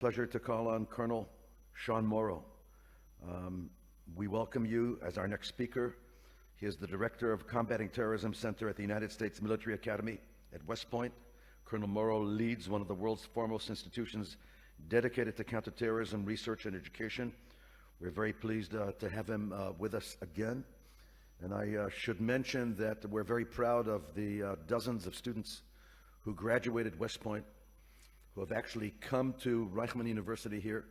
Pleasure to call on Colonel Sean Morrow. We welcome you as our next speaker. He is the Director of Combating Terrorism Center at the United States Military Academy at West Point. Colonel Morrow leads one of the world's foremost institutions dedicated to counterterrorism research and education. We're very pleased to have him with us again. And I should mention that we're very proud of the dozens of students who graduated West Point, who have actually come to Reichman University here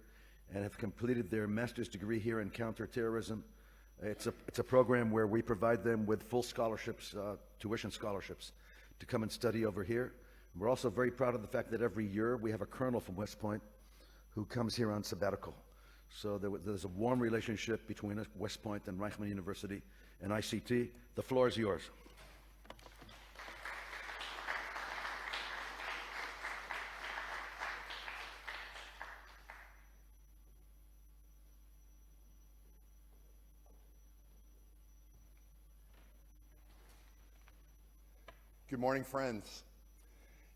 and have completed their master's degree here in counterterrorism. It's a program where we provide them with full scholarships, tuition scholarships, to come and study over here. We're also very proud of the fact that every year we have a colonel from West Point who comes here on sabbatical. So there's a warm relationship between West Point and Reichman University and ICT. The floor is yours. Good morning, friends.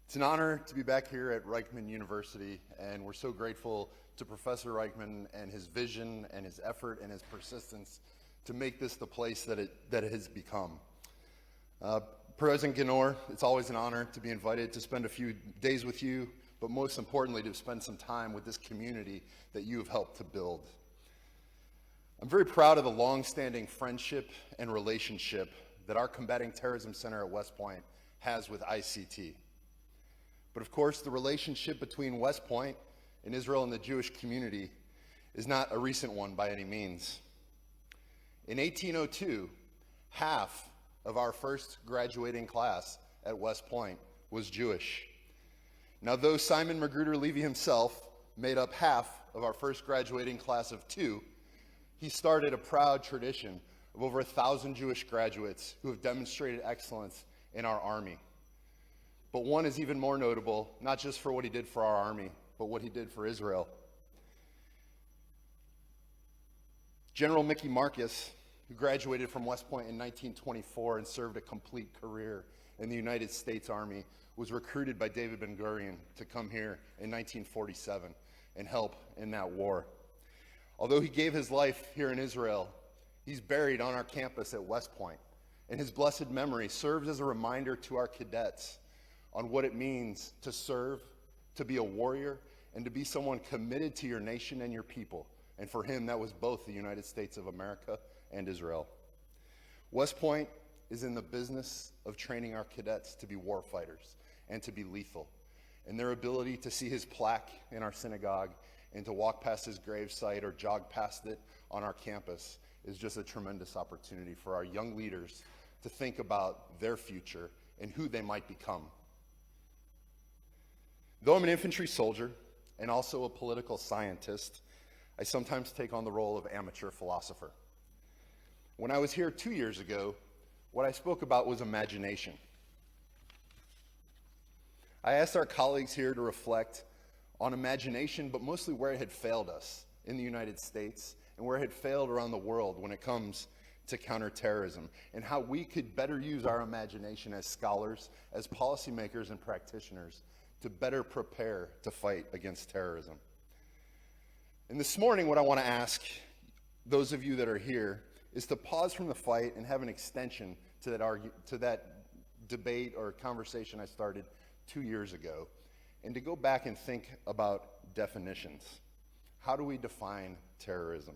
It's an honor to be back here at Reichman University, and we're so grateful to Professor Reichman and his vision and his effort and his persistence to make this the place that it has become. President Ginor, it's always an honor to be invited to spend a few days with you, but most importantly, to spend some time with this community that you have helped to build. I'm very proud of the long-standing friendship and relationship that our Combating Terrorism Center at West Point has with ICT. But of course, the relationship between West Point and Israel and the Jewish community is not a recent one by any means. In 1802, half of our first graduating class at West Point was Jewish. Now, though Simon Magruder Levy himself made up half of our first graduating class of 2, he started a proud tradition of over 1,000 Jewish graduates who have demonstrated excellence in our Army. But one is even more notable, not just for what he did for our Army, but what he did for Israel. General Mickey Marcus, who graduated from West Point in 1924 and served a complete career in the United States Army, was recruited by David Ben-Gurion to come here in 1947 and help in that war. Although he gave his life here in Israel, he's buried on our campus at West Point, and his blessed memory serves as a reminder to our cadets on what it means to serve, to be a warrior, and to be someone committed to your nation and your people. And for him, that was both the United States of America and Israel. West Point is in the business of training our cadets to be warfighters and to be lethal. And their ability to see his plaque in our synagogue and to walk past his gravesite or jog past it on our campus is just a tremendous opportunity for our young leaders to think about their future and who they might become. Though I'm an infantry soldier and also a political scientist, I sometimes take on the role of amateur philosopher. When I was here 2 years ago, what I spoke about was imagination. I asked our colleagues here to reflect on imagination, but mostly where it had failed us in the United States and where it had failed around the world when it comes to counterterrorism, and how we could better use our imagination as scholars, as policymakers and practitioners to better prepare to fight against terrorism. And this morning, what I want to ask those of you that are here is to pause from the fight and have an extension to that debate or conversation I started 2 years ago, and to go back and think about definitions. How do we define terrorism?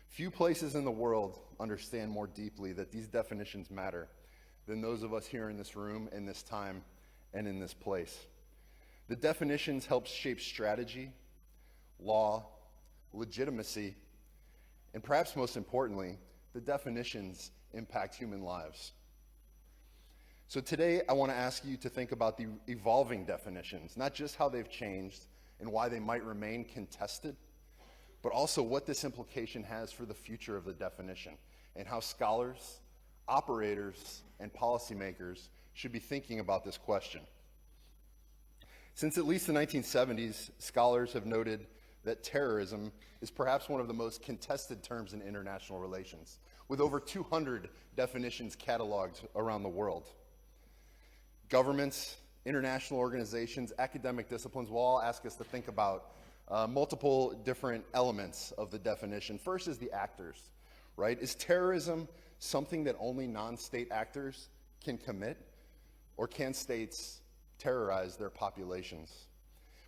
Few places in the world understand more deeply that these definitions matter than those of us here in this room, in this time, and in this place. The definitions help shape strategy, law, legitimacy, and perhaps most importantly, the definitions impact human lives. So today, I want to ask you to think about the evolving definitions, not just how they've changed and why they might remain contested, but also what this implication has for the future of the definition and how scholars, operators, and policymakers should be thinking about this question. Since at least the 1970s, scholars have noted that terrorism is perhaps one of the most contested terms in international relations, with over 200 definitions cataloged around the world. Governments, international organizations, academic disciplines will all ask us to think about multiple different elements of the definition. First is the actors, right? Is terrorism something that only non-state actors can commit, or can states terrorize their populations?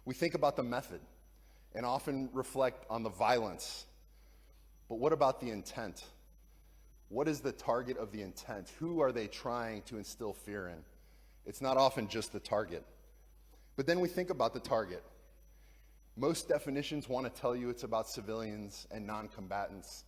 We think about the method and often reflect on the violence, but what about the intent? What is the target of the intent? Who are they trying to instill fear in? It's not often just the target. But then we think about the target. Most definitions want to tell you it's about civilians and non-combatants.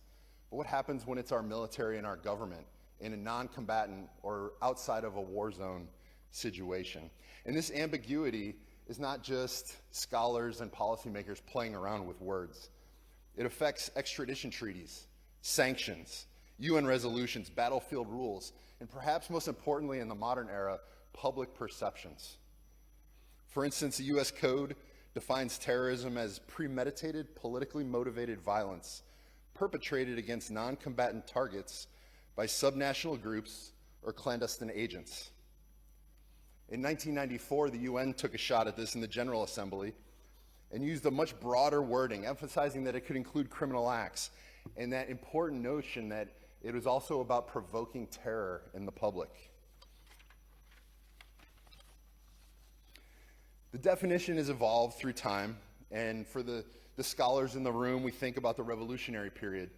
But what happens when it's our military and our government in a non-combatant or outside of a war zone situation? And this ambiguity is not just scholars and policymakers playing around with words. It affects extradition treaties, sanctions, UN resolutions, battlefield rules, and perhaps most importantly in the modern era, public perceptions. For instance, the US Code defines terrorism as premeditated, politically motivated violence perpetrated against non-combatant targets by subnational groups or clandestine agents. In 1994, the UN took a shot at this in the General Assembly and used a much broader wording, emphasizing that it could include criminal acts, and that important notion that it was also about provoking terror in the public. The definition has evolved through time, and for the scholars in the room, we think about the revolutionary period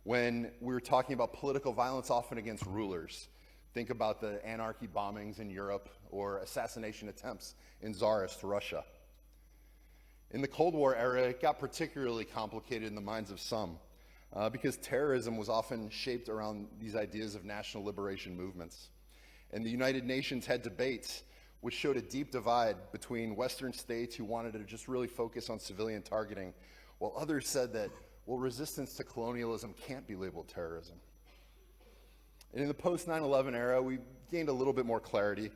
when we were talking about political violence often against rulers. Think about the anarchy bombings in Europe or assassination attempts in Tsarist Russia. In the Cold War era, it got particularly complicated in the minds of some because terrorism was often shaped around these ideas of national liberation movements. And the United Nations had debates which showed a deep divide between Western states who wanted to just really focus on civilian targeting, while others said that, well, resistance to colonialism can't be labeled terrorism. And in the post-9/11 era, we gained a little bit more clarity,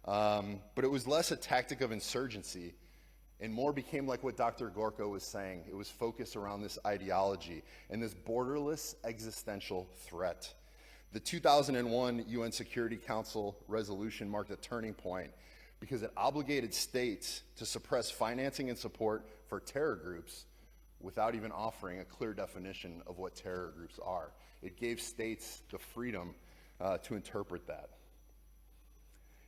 but it was less a tactic of insurgency and more became like what Dr. Gorko was saying. It was focused around this ideology and this borderless existential threat. The 2001 UN Security Council resolution marked a turning point because it obligated states to suppress financing and support for terror groups without even offering a clear definition of what terror groups are. It gave states the freedom to interpret that.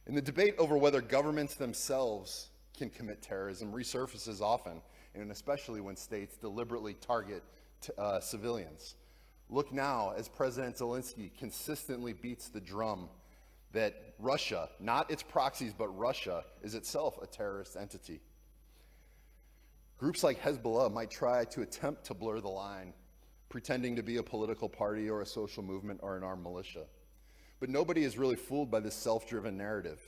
And the debate over whether governments themselves can commit terrorism resurfaces often, and especially when states deliberately target civilians. Look now as President Zelensky consistently beats the drum that Russia, not its proxies, but Russia, is itself a terrorist entity. Groups like Hezbollah might try to attempt to blur the line, pretending to be a political party or a social movement or an armed militia. But nobody is really fooled by this self-driven narrative.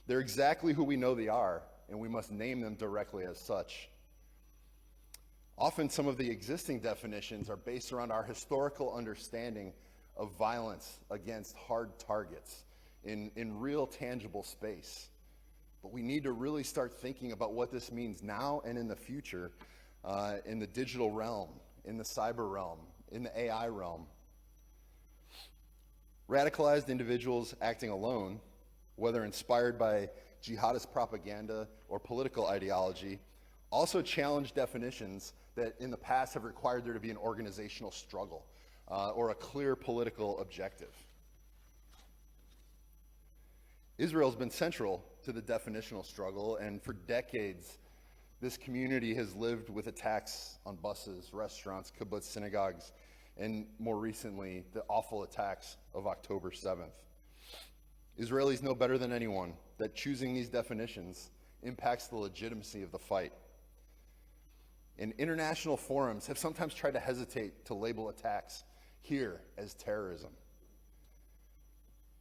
They're exactly who we know they are, and we must name them directly as such. Often some of the existing definitions are based around our historical understanding of violence against hard targets in real tangible space. But we need to really start thinking about what this means now and in the future, in the digital realm, in the cyber realm, in the AI realm. Radicalized individuals acting alone, whether inspired by jihadist propaganda or political ideology, also challenge definitions that in the past have required there to be an organizational struggle or a clear political objective. Israel's been central to the definitional struggle, and for decades, this community has lived with attacks on buses, restaurants, kibbutz, synagogues, and more recently, the awful attacks of October 7th. Israelis know better than anyone that choosing these definitions impacts the legitimacy of the fight. And international forums have sometimes tried to hesitate to label attacks here as terrorism.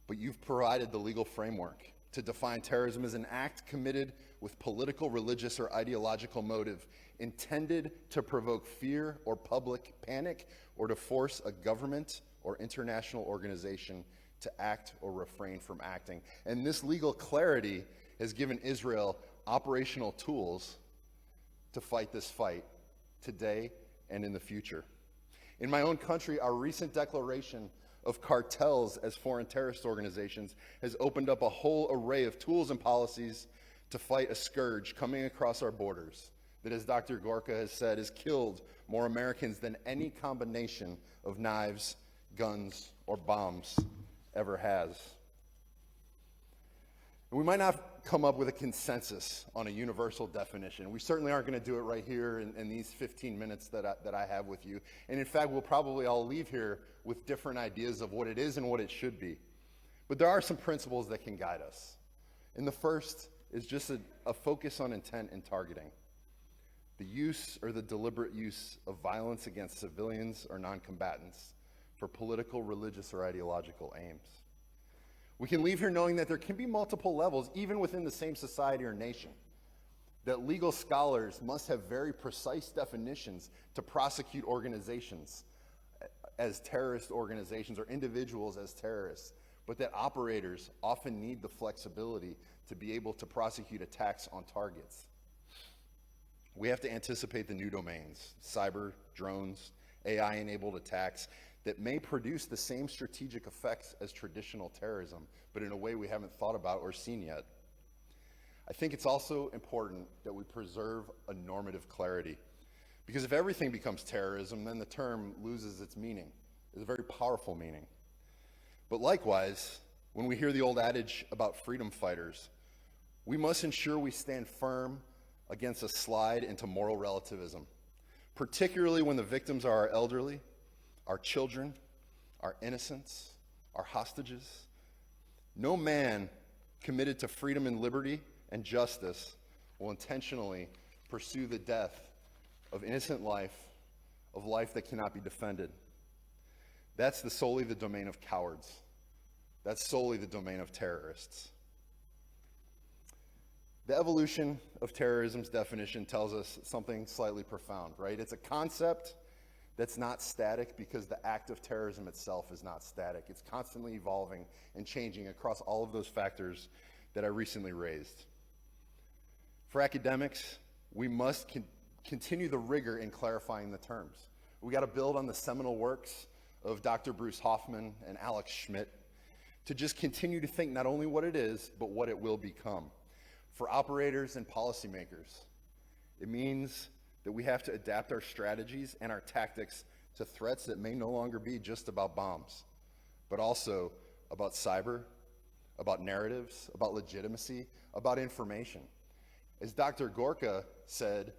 But you've provided the legal framework to define terrorism as an act committed with political, religious, or ideological motive intended to provoke fear or public panic or to force a government or international organization to act or refrain from acting. And this legal clarity has given Israel operational tools to fight this fight today and in the future. In my own country, our recent declaration of cartels as foreign terrorist organizations has opened up a whole array of tools and policies to fight a scourge coming across our borders, that, as Dr. Gorka has said, has killed more Americans than any combination of knives, guns, or bombs ever has. And we might not come up with a consensus on a universal definition. We certainly aren't going to do it right here in these 15 minutes that I have with you. And in fact, we'll probably all leave here with different ideas of what it is and what it should be. But there are some principles that can guide us. And the first is just a focus on intent and targeting. The use or the deliberate use of violence against civilians or non-combatants for political, religious, or ideological aims. We can leave here knowing that there can be multiple levels, even within the same society or nation. That legal scholars must have very precise definitions to prosecute organizations as terrorist organizations or individuals as terrorists, but that operators often need the flexibility to be able to prosecute attacks on targets. We have to anticipate the new domains, cyber, drones, AI-enabled attacks that may produce the same strategic effects as traditional terrorism, but in a way we haven't thought about or seen yet. I think it's also important that we preserve a normative clarity, because if everything becomes terrorism, then the term loses its meaning. It's a very powerful meaning. But likewise, when we hear the old adage about freedom fighters, we must ensure we stand firm against a slide into moral relativism, particularly when the victims are our elderly, our children, our innocents, our hostages. No man committed to freedom and liberty and justice will intentionally pursue the death of innocent life, of life that cannot be defended. That's solely the domain of cowards. That's solely the domain of terrorists. The evolution of terrorism's definition tells us something slightly profound, right? It's a concept that's not static because the act of terrorism itself is not static. It's constantly evolving and changing across all of those factors that I recently raised. For academics, we must continue the rigor in clarifying the terms. We got to build on the seminal works of Dr. Bruce Hoffman and Alex Schmidt to just continue to think not only what it is, but what it will become. For operators and policymakers, it means that we have to adapt our strategies and our tactics to threats that may no longer be just about bombs, but also about cyber, about narratives, about legitimacy, about information. As Dr. Gorka said,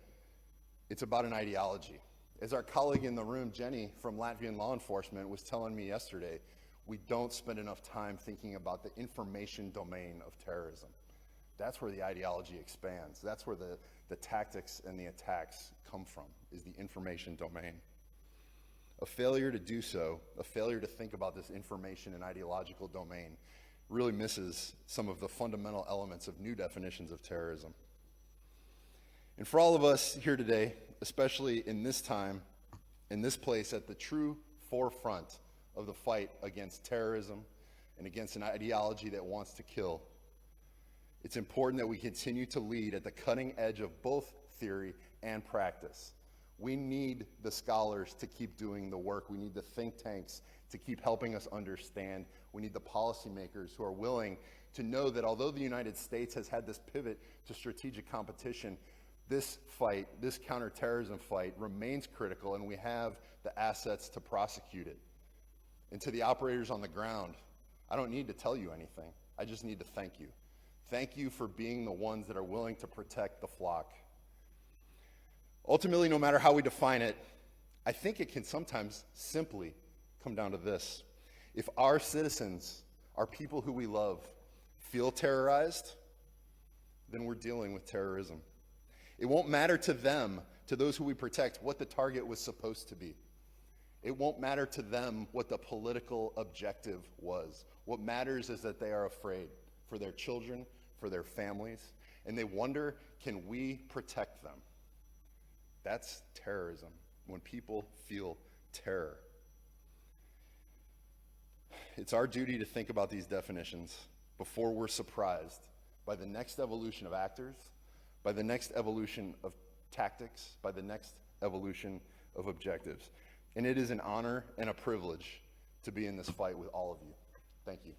it's about an ideology. As our colleague in the room, Jenny from Latvian law enforcement, was telling me yesterday, we don't spend enough time thinking about the information domain of terrorism. That's where the ideology expands. That's where the tactics and the attacks come from, is the information domain. A failure to do so, a failure to think about this information and ideological domain, really misses some of the fundamental elements of new definitions of terrorism. And for all of us here today, especially in this time, in this place, at the true forefront of the fight against terrorism and against an ideology that wants to kill, it's important that we continue to lead at the cutting edge of both theory and practice. We need the scholars to keep doing the work. We need the think tanks to keep helping us understand. We need the policymakers who are willing to know that although the United States has had this pivot to strategic competition, this fight, this counterterrorism fight, remains critical, and we have the assets to prosecute it. And to the operators on the ground, I don't need to tell you anything. I just need to thank you. Thank you for being the ones that are willing to protect the flock. Ultimately, no matter how we define it, I think it can sometimes simply come down to this. If our citizens, our people who we love, feel terrorized, then we're dealing with terrorism. It won't matter to them, to those who we protect, what the target was supposed to be. It won't matter to them what the political objective was. What matters is that they are afraid for their children, for their families, and they wonder, can we protect them? That's terrorism, when people feel terror. It's our duty to think about these definitions before we're surprised by the next evolution of actors, by the next evolution of tactics, by the next evolution of objectives. And it is an honor and a privilege to be in this fight with all of you. Thank you.